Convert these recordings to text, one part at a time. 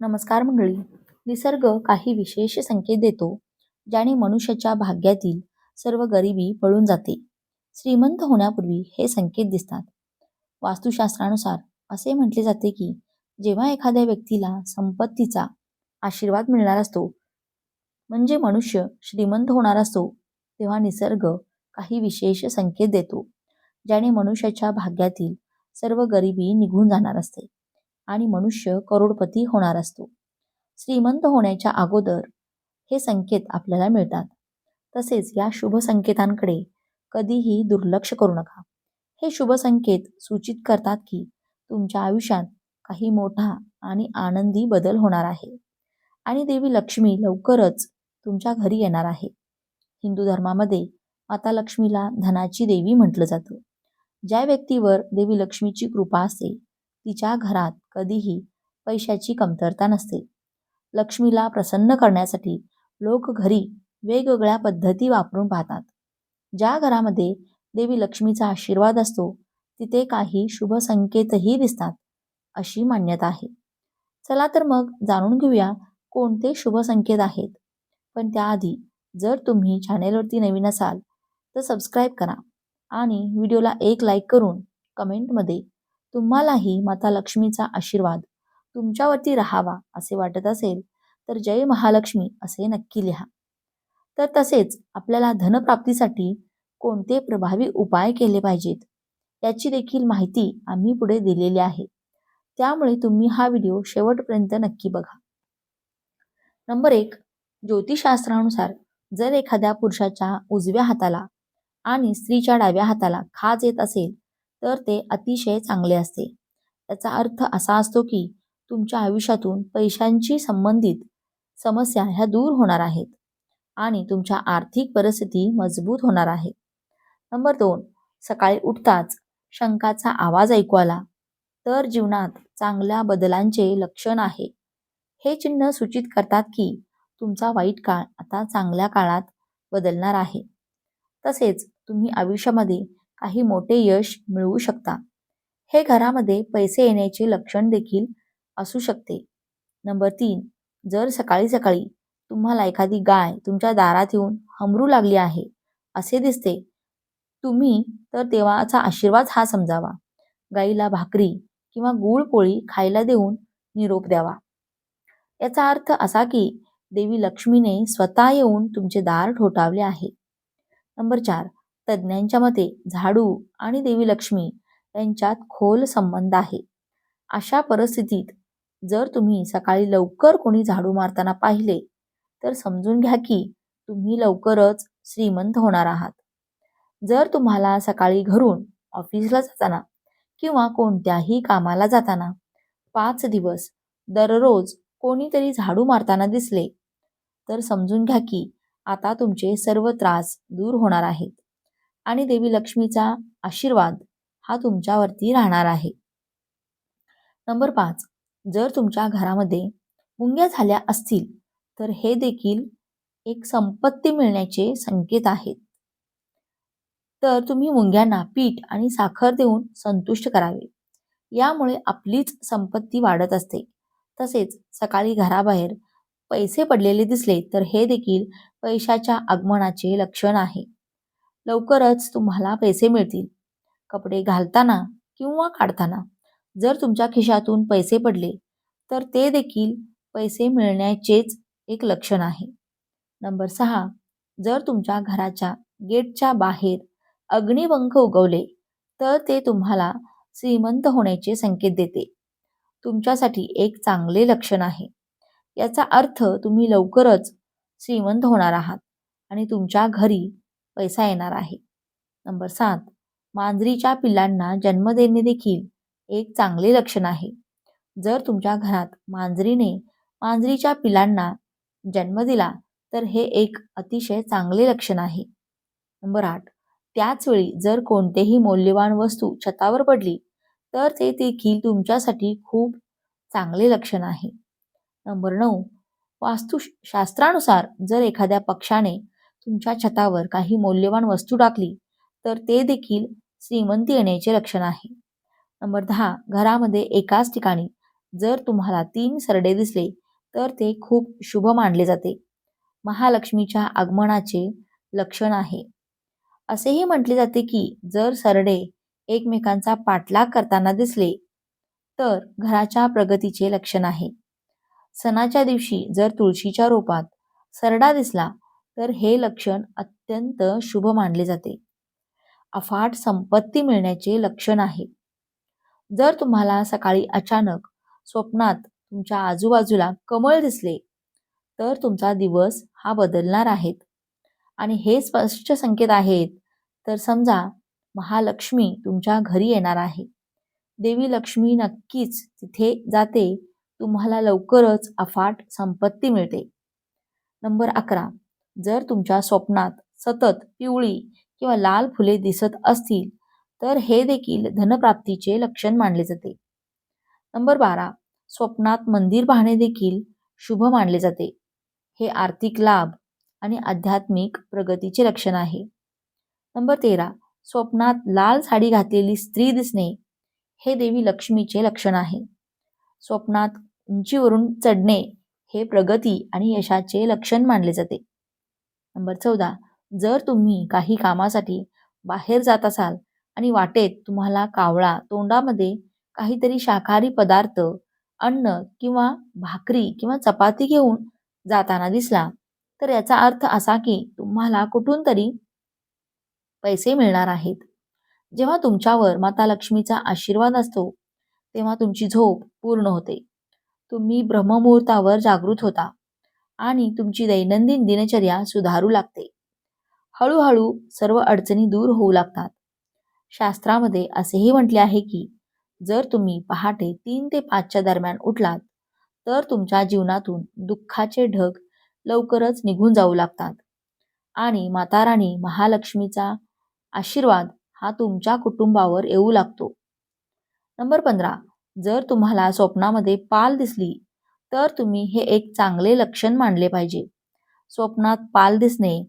नमस्कार मंडळी. निसर्ग काही विशेष संकेत देतो, ज्याने मनुष्याच्या भाग्यातील सर्व गरिबी पळून जाते. श्रीमंत होण्यापूर्वी हे संकेत दिसतात. वास्तुशास्त्रानुसार असे म्हटले जाते की जेव्हा एखाद्या व्यक्तीला संपत्तीचा आशीर्वाद मिळणार असतो, म्हणजे मनुष्य श्रीमंत होणार असतो, तेव्हा निसर्ग काही विशेष संकेत देतो, ज्याने मनुष्याच्या भाग्यातील सर्व गरिबी निघून जाणार असते आणि मनुष्य करोडपती होणार असतो. श्रीमंत होण्याच्या अगोदर हे संकेत आपल्याला मिळतात. तसेच या शुभ संकेतांकडे कधीही दुर्लक्ष करू नका. हे शुभ संकेत सूचित करतात की तुमच्या आयुष्यात काही मोठा आणि आनंदी बदल होणार आहे आणि देवी लक्ष्मी लवकरच तुमच्या घरी येणार आहे. हिंदू धर्मामध्ये माता लक्ष्मीला धनाची देवी म्हटलं जातं. ज्या व्यक्तीवर देवी लक्ष्मीची कृपा असते, तिच्या घरात कधीही पैशाची कमतरता नसते. लक्ष्मीला प्रसन्न करण्यासाठी लोक घरी वेगवेगळ्या पद्धती वापरून पाहतात. ज्या घरामध्ये देवी लक्ष्मीचा आशीर्वाद असतो, तिथे काही शुभ संकेतही दिसतात, अशी मान्यता आहे. चला तर मग जाणून घेऊया कोणते शुभ संकेत आहेत. पण त्याआधी जर तुम्ही चॅनेलवरती नवीन असाल तर सबस्क्राईब करा आणि व्हिडिओला एक लाईक करून कमेंटमध्ये तुम्हालाही माता लक्ष्मीचा आशीर्वाद तुमच्यावरती राहावा असे वाटत असेल तर जय महालक्ष्मी असे नक्की लिहा. तर तसेच आपल्याला धनप्राप्तीसाठी कोणते प्रभावी उपाय केले पाहिजेत याची देखील माहिती आम्ही पुढे दिलेली आहे. त्यामुळे तुम्ही हा व्हिडिओ शेवटपर्यंत नक्की बघा. नंबर 1. ज्योतिषशास्त्रानुसार जर एखाद्या पुरुषाच्या उजव्या हाताला आणि स्त्रीच्या डाव्या हाताला खाज येत असेल तर ते अतिशय चांगले असते. याचा अर्थ असा असतो की तुमच्या आयुष्यातून पैशांशी संबंधित समस्या ह्या दूर होणार आहेत आणि तुमच्या आर्थिक परिस्थिती मजबूत होणार आहे. नंबर 2. सकाळी उठताच शंखाचा आवाज ऐकू आला तर जीवनात चांगल्या बदलांचे लक्षण आहे. हे चिन्ह सूचित करतात की तुमचा वाईट काळ आता चांगल्या काळात बदलणार आहे. तसेच तुम्ही आयुष्यामध्ये काही मोठे यश मिळवू शकता. हे घरामध्ये पैसे येण्याचे लक्षण देखील असू शकते. नंबर 3. जर सकाळी सकाळी तुम्हाला एखादी गाय तुमच्या दारात येऊन हमरू लागली आहे असे दिसते, तुम्ही तर देवाचा आशीर्वाद हा समजावा. गाईला भाकरी किंवा गूळ पोळी खायला देऊन निरोप द्यावा. याचा अर्थ असा की देवी लक्ष्मीने स्वतः येऊन तुमचे दार ठोठावले आहे. नंबर 4. तज्ज्ञांच्या मते झाडू आणि देवी लक्ष्मी यांच्यात खोल संबंध आहे. अशा परिस्थितीत जर तुम्ही सकाळी लवकर कोणी झाडू मारताना पाहिले तर समजून घ्या की तुम्ही लवकरच श्रीमंत होणार आहात. जर तुम्हाला सकाळी घरून ऑफिसला जाताना किंवा कोणत्याही कामाला जाताना 5 दिवस दररोज कोणीतरी झाडू मारताना दिसले तर समजून घ्या की आता तुमचे सर्व त्रास दूर होणार आहेत आणि देवी लक्ष्मीचा आशीर्वाद हा तुमच्यावरती राहणार आहे. नंबर 5. जर तुमच्या घरामध्ये मुंग्या झाल्या असतील तर हे देखील एक संपत्ती मिळण्याचे संकेत आहेत. तर तुम्ही मुंग्यांना पीठ आणि साखर देऊन संतुष्ट करावे. यामुळे आपलीच संपत्ती वाढत असते. तसेच सकाळी घराबाहेर पैसे पडलेले दिसले तर हे देखील पैशाच्या आगमनाचे लक्षण आहे. लवकरच तुम्हाला पैसे मिळतील. कपडे घालताना किंवा काढताना जर तुमच्या खिशातून पैसे पडले तर ते देखील पैसे मिळण्याचेच एक लक्षण आहे. नंबर 6. जर तुमच्या घराच्या गेटच्या बाहेर अग्निपंख उगवले तर ते तुम्हाला श्रीमंत होण्याचे संकेत देते. तुमच्यासाठी एक चांगले लक्षण आहे. याचा अर्थ तुम्ही लवकरच श्रीमंत होणार आहात आणि तुमच्या घरी पैसा येणार आहे. नंबर 7. मांजरीच्या पिल्लांना जन्म देणे देखील एक चांगले लक्षण आहे. जर तुमच्या घरात मांजरीच्या पिलांना जन्म दिला तर हे एक अतिशय चांगले लक्षण आहे. नंबर 8. त्याचवेळी जर कोणतेही मौल्यवान वस्तू छतावर पडली तर ते देखील तुमच्यासाठी खूप चांगले लक्षण आहे. नंबर 9. वास्तुशास्त्रानुसार जर एखाद्या पक्षाने तुमच्या छतावर काही मौल्यवान वस्तू टाकली तर ते देखील श्रीमंती येण्याचे लक्षण आहे. नंबर 10. घरामध्ये एकाच ठिकाणी जर तुम्हाला 3 सरडे दिसले तर ते खूप शुभ मानले जाते. महालक्ष्मीच्या आगमनाचे लक्षण आहे. असेही म्हटले जाते की जर सरडे एकमेकांचा पाठलाग करताना दिसले तर घराच्या प्रगतीचे लक्षण आहे. सणाच्या दिवशी जर तुळशीच्या रोपात सरडा दिसला तर हे लक्षण अत्यंत शुभ मानले जाते. अफाट संपत्ती मिळण्याचे लक्षण आहे. जर तुम्हाला सकाळी अचानक स्वप्नात तुमच्या आजूबाजूला कमळ दिसले तर तुमचा दिवस हा बदलणार आहे आणि हे स्पष्ट संकेत आहेत तर समजा महालक्ष्मी तुमच्या घरी येणार आहे. देवी लक्ष्मी नक्कीच तिथे जाते. तुम्हाला लवकरच अफाट संपत्ती मिळते. नंबर 11. जर तुमच्या स्वप्नात सतत पिवळी किंवा लाल फुले दिसत असतील तर हे देखील धनप्राप्तीचे लक्षण मानले जाते. नंबर 12. स्वप्नात मंदिर पाहणे देखील शुभ मानले जाते. हे आर्थिक लाभ आणि आध्यात्मिक प्रगतीचे लक्षण आहे. नंबर 13. स्वप्नात लाल साडी घातलेली स्त्री दिसणे हे देवी लक्ष्मीचे लक्षण आहे. स्वप्नात उंचीवरून चढणे हे प्रगती आणि यशाचे लक्षण मानले जाते. नंबर 14. जर तुम्ही काही कामासाठी बाहेर जात असाल आणि वाटेत तुम्हाला कावळा तोंडामध्ये काहीतरी शाकाहारी पदार्थ, अन्न किंवा भाकरी किंवा चपाती घेऊन जाताना दिसला तर याचा अर्थ असा की तुम्हाला कुठून तरी पैसे मिळणार आहेत. जेव्हा तुमच्यावर माता लक्ष्मीचा आशीर्वाद असतो तेव्हा तुमची झोप पूर्ण होते. तुम्ही ब्रह्ममुहूर्तावर जागृत होता आणि तुमची दैनंदिन दिनचर्या सुधारू लागते. हळूहळू सर्व अडचणी दूर होऊ लागतात. शास्त्रामध्ये असेही म्हटले आहे की जर तुम्ही पहाटे 3 ते 5च्या दरम्यान उठलात तर तुमच्या जीवनातून दुःखाचे ढग लवकरच निघून जाऊ लागतात आणि माता राणी महालक्ष्मीचा आशीर्वाद हा तुमच्या कुटुंबावर येऊ लागतो. नंबर 15. जर तुम्हाला स्वप्नामध्ये पाल दिसली तर तुम्ही हे एक चांगले लक्षण मानले पाहिजे. स्वप्नात पाल दिसणे,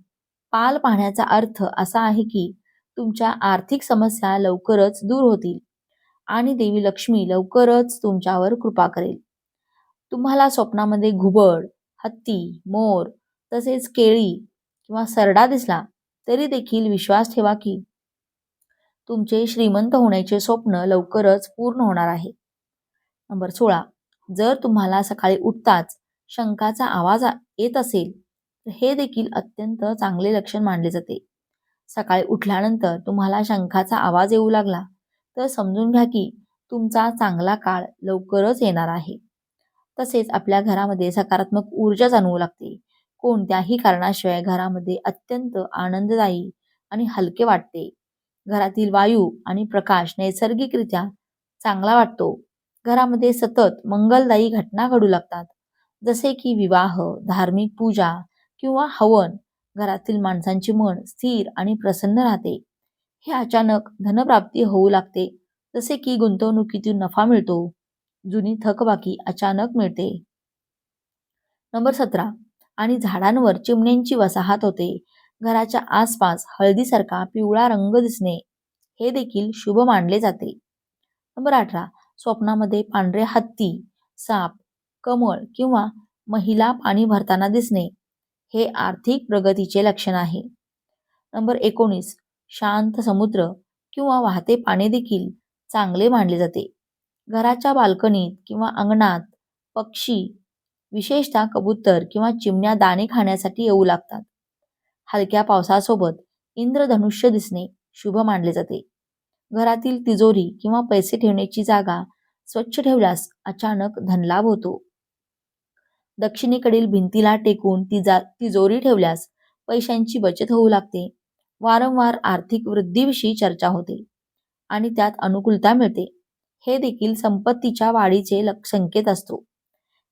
पाल पाहण्याचा अर्थ असा आहे की तुमच्या आर्थिक समस्या लवकरच दूर होतील आणि देवी लक्ष्मी लवकरच तुमच्यावर कृपा करेल. तुम्हाला स्वप्नामध्ये घुबड, हत्ती, मोर तसेच केळी किंवा सरडा दिसला तरी देखील विश्वास ठेवा की तुमचे श्रीमंत होण्याचे स्वप्न लवकरच पूर्ण होणार आहे. नंबर 16. जर तुम्हाला सकाळी उठताच शंखाचा आवाज येत असेल तर हे देखील अत्यंत चांगले लक्षण मानले जाते. सकाळी उठल्यानंतर तुम्हाला शंखाचा आवाज येऊ लागला तर समजून घ्या की तुमचा चांगला काळ लवकरच येणार आहे. तसेच आपल्या घरामध्ये सकारात्मक ऊर्जा जाणवू लागते. कोणत्याही कारणाशिवाय घरामध्ये अत्यंत आनंददायी आणि हलके वाटते. घरातील वायू आणि प्रकाश नैसर्गिकरित्या चांगला वाटतो. घरामध्ये सतत मंगलदायी घटना घडू लागतात, जसे की विवाह, धार्मिक पूजा किंवा हवन. घरातील माणसांचे मन स्थिर आणि प्रसन्न राहते. हे अचानक धनप्राप्ती होऊ लागते, जसे की गुंतवणुकीतून नफा मिळतो. जुनी थकबाकी अचानक मिळते. नंबर 17. आणि झाडांवर चिमण्यांची वसाहत होते. घराच्या आसपास हळदीसारखा पिवळा रंग दिसणे हे देखील शुभ मानले जाते. नंबर 18. स्वप्नामध्ये पांढरे हत्ती, साप, कमळ किंवा महिला पाणी भरताना दिसणे हे आर्थिक प्रगतीचे लक्षण आहे. नंबर 19. शांत समुद्र किंवा वाहते पाणी देखील चांगले मानले जाते. घराच्या बाल्कनीत किंवा अंगणात पक्षी, विशेषतः कबूतर किंवा चिमण्या दाणे खाण्यासाठी येऊ लागतात. हलक्या पावसासोबत इंद्रधनुष्य दिसणे शुभ मानले जाते. घरातील तिजोरी किंवा पैसे ठेवण्याची जागा स्वच्छ ठेवल्यास अचानक धनलाभ होतो. दक्षिणेकडील भिंतीला टेकून तिजोरी ठेवल्यास पैशांची बचत होऊ लागते. वारंवार आर्थिक वृद्धीविषयी चर्चा होते आणि त्यात अनुकूलता मिळते. हे देखील संपत्तीच्या वाढीचे संकेत असतो.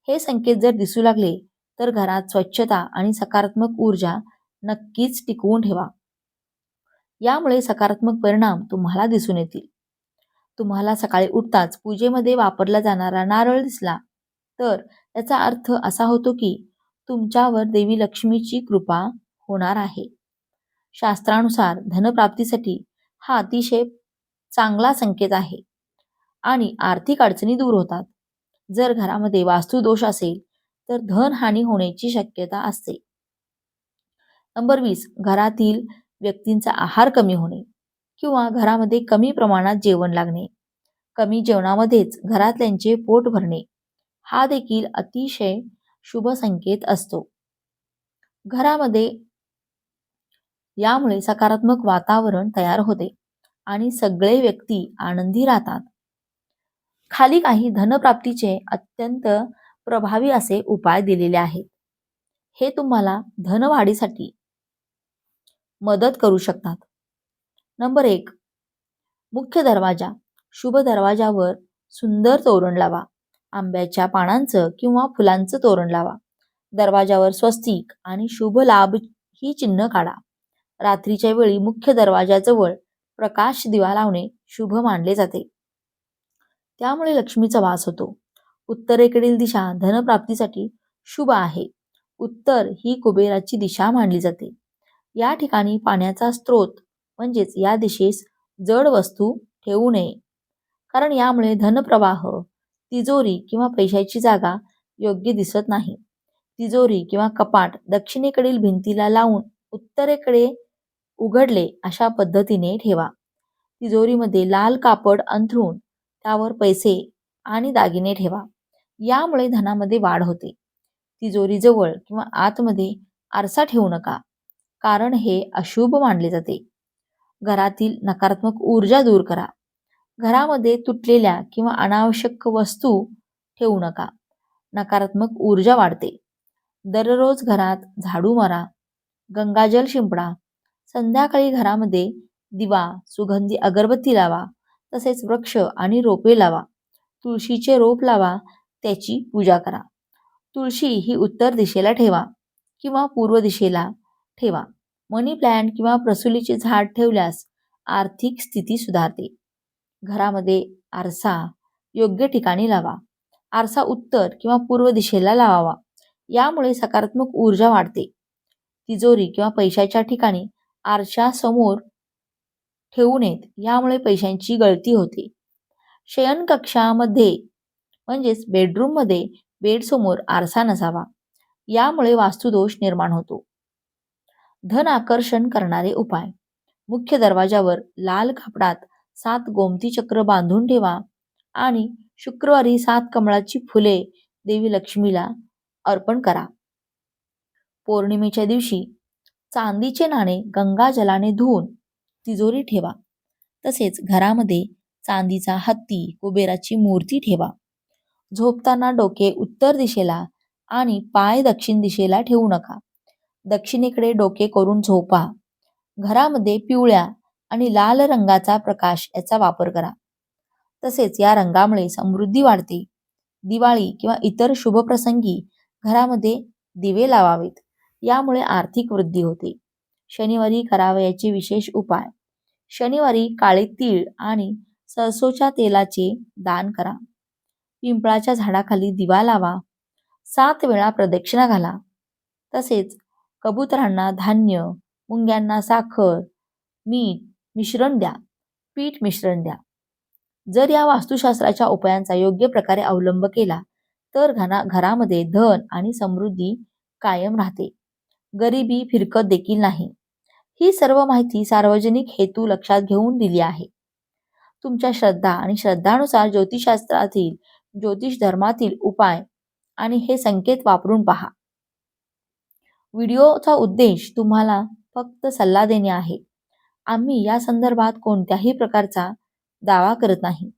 हे संकेत जर दिसू लागले तर घरात स्वच्छता आणि सकारात्मक ऊर्जा नक्कीच टिकवून ठेवा. यामुळे सकारात्मक परिणाम तुम्हाला दिसून येतील. तुम्हाला सकाळी उठताच पूजेमध्ये वापरला जाणारा नारळ दिसला तर याचा अर्थ असा होतो की तुमच्यावर देवी लक्ष्मीची कृपा होणार आहे. शास्त्रानुसार धनप्राप्तीसाठी हा अतिशय चांगला संकेत आहे आणि आर्थिक अडचणी दूर होतात. जर घरामध्ये वास्तुदोष असेल तर धनहानी होण्याची शक्यता असते. नंबर 20, घरातील व्यक्तींचा आहार कमी होणे किंवा घरामध्ये कमी प्रमाणात जेवण लागणे. कमी जेवणामध्येच घरातल्यांचे पोट भरणे हा देखील अतिशय शुभ संकेत असतो. घरामध्ये यामुळे सकारात्मक वातावरण तयार होते आणि सगळे व्यक्ती आनंदी राहतात. खाली काही धनप्राप्तीचे अत्यंत प्रभावी असे उपाय दिलेले आहेत. हे तुम्हाला धनवाढीसाठी मदत करू शकतात. नंबर 1, मुख्य दरवाजा. शुभ दरवाजावर सुंदर तोरण लावा. आंब्याच्या पानांचं किंवा फुलांचं तोरण लावा. दरवाजावर स्वस्तिक आणि शुभ लाभ ही चिन्ह काढा. रात्रीच्या वेळी मुख्य दरवाजाजवळ प्रकाश दिवा लावणे शुभ मानले जाते. त्यामुळे लक्ष्मीचा वास होतो. उत्तरेकडील दिशा धनप्राप्तीसाठी शुभ आहे. उत्तर ही कुबेराची दिशा मानली जाते. या ठिकाणी पाण्याचा स्रोत म्हणजेच या दिशेस जड वस्तू ठेवू नये, कारण यामुळे धनप्रवाह, तिजोरी किंवा पैशाची जागा योग्य दिसत नाही. तिजोरी किंवा कपाट दक्षिणेकडील भिंतीला लावून उत्तरेकडे उघडले अशा पद्धतीने ठेवा. तिजोरीमध्ये लाल कापड अंथरून त्यावर पैसे आणि दागिने ठेवा. यामुळे धनामध्ये वाढ होते. तिजोरीजवळ किंवा आतमध्ये आरसा ठेवू नका, कारण हे अशुभ मानले जाते. घरातील नकारात्मक ऊर्जा दूर करा. घरामध्ये तुटलेल्या किंवा अनावश्यक वस्तू ठेवू नका. नकारात्मक ऊर्जा वाढते. दररोज घरात झाडू मारा, गंगाजल शिंपडा. संध्याकाळी घरामध्ये दिवा, सुगंधी अगरबत्ती लावा. तसेच वृक्ष आणि रोपे लावा. तुळशीचे रोप लावा, त्याची पूजा करा. तुळशी ही उत्तर दिशेला ठेवा किंवा पूर्व दिशेला ठेवा. मनी प्लॅन्ट किंवा प्रसुलीचे झाड ठेवल्यास आर्थिक स्थिती सुधारते. घरामध्ये आरसा योग्य ठिकाणी लावा. आरसा उत्तर किंवा पूर्व दिशेला लावावा. यामुळे सकारात्मक ऊर्जा वाढते. तिजोरी किंवा पैशाच्या ठिकाणी आरशा समोर ठेवू नयेत. यामुळे पैशांची गळती होते. शयनकक्षामध्ये म्हणजेच बेडरूममध्ये बेडसमोर आरसा नसावा. यामुळे वास्तुदोष निर्माण होतो. धन आकर्षण करणारे उपाय. मुख्य दरवाजावर लाल कापडात 7 गोमती चक्र बांधून ठेवा आणि शुक्रवारी 7 कमळाची फुले देवी लक्ष्मीला अर्पण करा. पौर्णिमेच्या दिवशी चांदीचे नाणे गंगा जलाने धुवून तिजोरी ठेवा. तसेच घरामध्ये चांदीचा हत्ती, कुबेराची मूर्ती ठेवा. झोपताना डोके उत्तर दिशेला आणि पाय दक्षिण दिशेला ठेवू नका. दक्षिणेकडे डोके करून झोपा. घरामध्ये पिवळ्या आणि लाल रंगाचा प्रकाश याचा वापर करा. तसेच या रंगामुळे समृद्धी वाढते. दिवाळी किंवा इतर शुभ प्रसंगी घरामध्ये दिवे लावावेत. यामुळे आर्थिक वृद्धी होते. शनिवारी करावयाचे विशेष उपाय. शनिवारी काळे तीळ आणि सरसोच्या तेलाचे दान करा. पिंपळाच्या झाडाखाली दिवा लावा. 7 वेळा प्रदक्षिणा घाला. तसेच कबुतरांना धान्य, मुंग्यांना साखर, मीठ मिश्रण द्या. पीठ मिश्रण द्या. जर या वास्तुशास्त्राच्या उपायांचा योग्य प्रकारे अवलंब केला तर घरामध्ये धन आणि समृद्धी कायम राहते. गरिबी फिरकत देखील नाही. ही सर्व माहिती सार्वजनिक हेतू लक्षात घेऊन दिली आहे. तुमच्या श्रद्धा आणि श्रद्धानुसार ज्योतिषशास्त्रातील, ज्योतिष धर्मातील उपाय आणि हे संकेत वापरून पहा. व्हिडिओचा उद्देश तुम्हाला फक्त सल्ला देणे आहे. आम्ही या संदर्भात कोणत्याही प्रकारचा दावा करत नाही.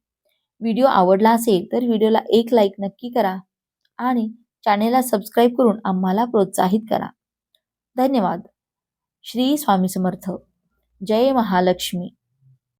व्हिडिओ आवडला असेल तर व्हिडिओला एक लाईक नक्की करा आणि चॅनेलला सबस्क्राईब करून आम्हाला प्रोत्साहित करा. धन्यवाद. श्री स्वामी समर्थ. जय महालक्ष्मी.